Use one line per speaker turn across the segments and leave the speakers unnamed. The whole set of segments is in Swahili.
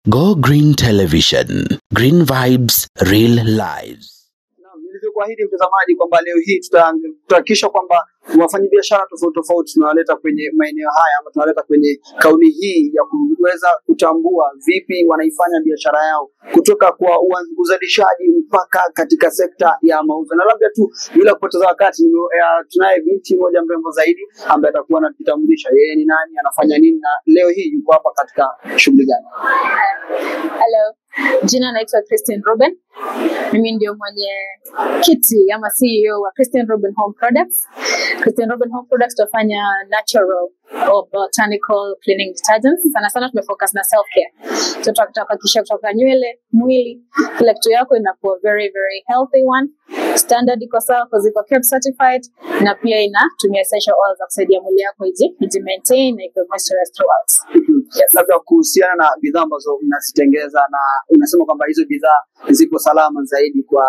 Go Green Television. Green Vibes, Real Lives.
Nilivyokuahidi mtazamaji kwamba leo hii tutahakikisha kwamba wafanyabiashara tofauti tunawaleta kwenye maeneo haya, ama tunawaleta kwenye kauli hii ya kuweza kutambua vipi wanaifanya biashara yao kutoka kwa uzalishaji mpaka katika sekta ya mauzo. Na labda tu bila kupoteza wakati, tunaye binti moja mrembo zaidi ambaye atakuwa anatutambulisha yeye ni nani, anafanya nini, na leo hii yuko hapa katika shughuli gani.
Hello. Jina naitwa Christine Ruben. Mimi ndio mwenye kiti ama CEO wa Christine Ruben Home Products. Christine Ruben Home Products tufanya natural or botanical cleaning detergents. Sana tumefocus na self care. So tutahakikisha kutoka nywele, mwili, kila kitu yako inakuwa very healthy one. Standard iko sawa kwa ziko KEBS certified, na pia inatumia essential oils za kusaidia mwili yako iji maintain na iko moisturized throughout.
Yes. Labda kuhusiana na bidhaa ambazo mnazitengeza, na unasema kwamba hizo bidhaa ziko salama zaidi kwa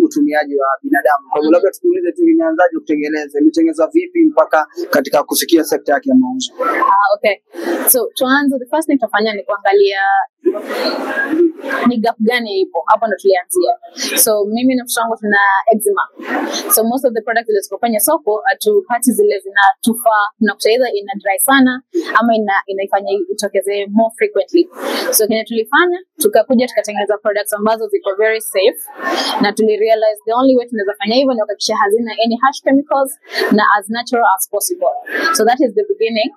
utumiaji wa binadamu. Kwa hiyo labda tukuulize tu, imeanzaje kutengeneza? Imetengenezwa vipi mpaka katika kufikia sekta yake ya mauzo?
Okay. So tuanze, the first thing tutafanya ni kuangalia ni gap gani ipo. Hapo ndo tulianzia. So mimi na mtoto wangu tuna eczema. So most of the products zile tukofanya soko hatupati zile zinatufaa, tunakuta either ina dry sana ama inaifanya itokeze more frequently. So kile tulifanya, tukakuja tukatengeneza products ambazo ziko very safe, na tulirealize the only way tunaweza fanya hivyo ni kuhakikisha hazina any harsh chemicals na as natural as possible. So that is the beginning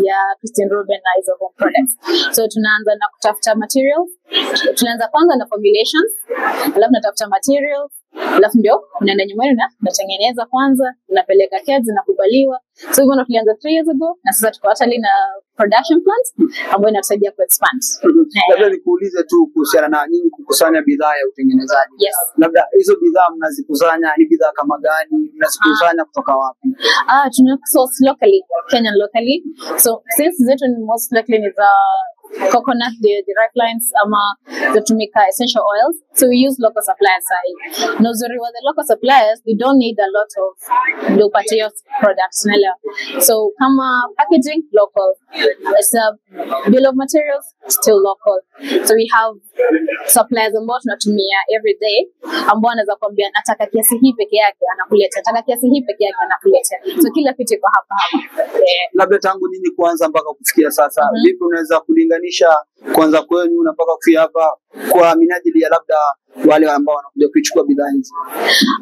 ya Christine Ruben na hizo home products. So tunaanza na kutafuta materials. Tunaanza kwanza na formulations, alafu natafuta materials, alafu ndio unaenda nyumbani na unatengeneza kwanza, unapeleka KEBS na kubaliwa. So hivyo ndo tulianza 3 years ago, na sasa tuko hata na production plant ambayo inatusaidia kuexpand.
Labda nikuulize tu kuhusiana na nyinyi kukusanya bidhaa ya utengenezaji.
Yes.
Labda hizo bidhaa mnazikusanya ni bidhaa kama gani? Mnazikusanya kutoka wapi?
Tuna source locally, Kenyan locally. So since zetu ni most likely ni the coconut, the lifelines ama zatumika essential oils, so we use local suppliers. No zuri wa the local suppliers, we don't need a lot of low materials products. So kama packaging local, it's a bill of materials still local. So we have suppliers ambao tunatumia every day, ambao anaweza kuambia nataka kiasi hii peke yake anakuletea, nataka kiasi hii peke yake anakuletea. So kila kitu iko hapa.
Labda tangu nini kuanza mpaka kufikia sasa, vipi unaweza kulinganisha kwanza kwenu na mpaka kufikia hapa kwa minajili ya labda wale ambao wanakuja kuchukua bidhaa hizi?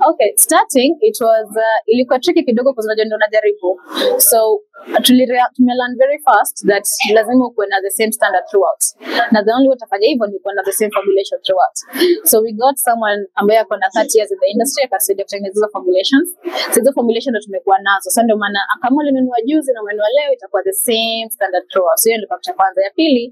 Okay, starting it was ilikuwa tricky kidogo kwa sababu ndio najaribu. So tumelearn very fast that lazima uwe na the same standard throughout. Na the only way utafanya hivyo ni kuwa na the same formulation throughout. So we got someone ambaye ako na 30 years in the industry akasaidia kutengeneza formulations. So hizo formulation ndo tumekuwa nazo. So ndio maana kama ulinunua juzi na umenunua leo itakuwa the same standard throughout. So hiyo ndio kitu cha kwanza. Ya pili,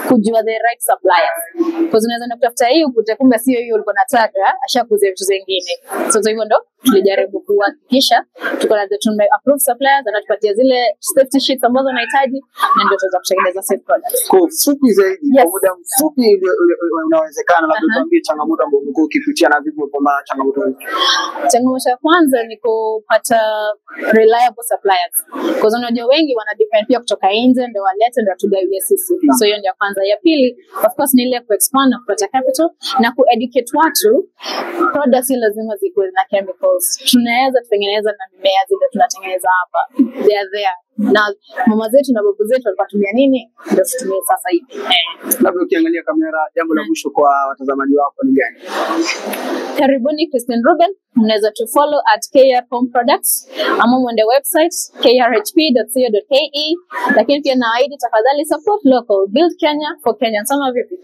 kujua the right suppliers. Because unaweza kutafuta hii ukute kumbe sio hiyo ulikuwa unataka, ashakuzia vitu zingine. So hivyo ndo tulijaribu kuhakikisha tuko na tume approve suppliers na tupatie zile safety sheets ambazo unahitaji, na ndio tutaweza kutengeneza safe products.
Kwa fupi zaidi, kwa muda mfupi unawezekana, labda tuambie changamoto ambazo umekuwa ukipitia na vipi kupambana na changamoto hizo.
Changamoto ya kwanza ni kupata reliable suppliers. Kwa sababu unajua wengi wana depend pia kutoka nje ndio walete ndio tugawie sisi. So hiyo ndio kwanza. Ya pili, of course, ni ile kuexpand na kupata capital na kueducate watu. Products lazima zikuwe na chemicals. Tunaweza kutengeneza na mimea zile tunatengeneza hapa. They are there. Na mama zetu na babu zetu walikuwa nini ndio tutumie sasa hivi.
Labda ukiangalia kamera, jambo la mwisho kwa watazamaji wako ni gani?
Karibuni Christine Ruben. Mnaweza tu follow at KR Home Products ama mwende website krhp.co.ke, lakini pia naahidi tafadhali support local, build Kenya for Kenya. Sama vipi?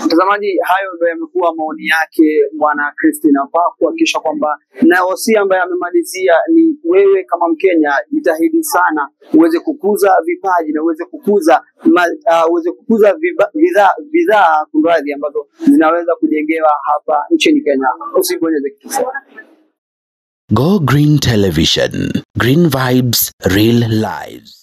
Mtazamaji, hayo ndio yamekuwa maoni yake bwana Christine hapa, kuhakikisha kwamba na wasia ambaye amemalizia ni wewe kama Mkenya jitahidi sana uweze kukuza vipaji na uweze kukuza bidhaa kunradhi ambazo zinaweza kujengewa hapa nchini Kenya. Usibonyeze kitu.
Go Green Television. Green Vibes, Real Lives.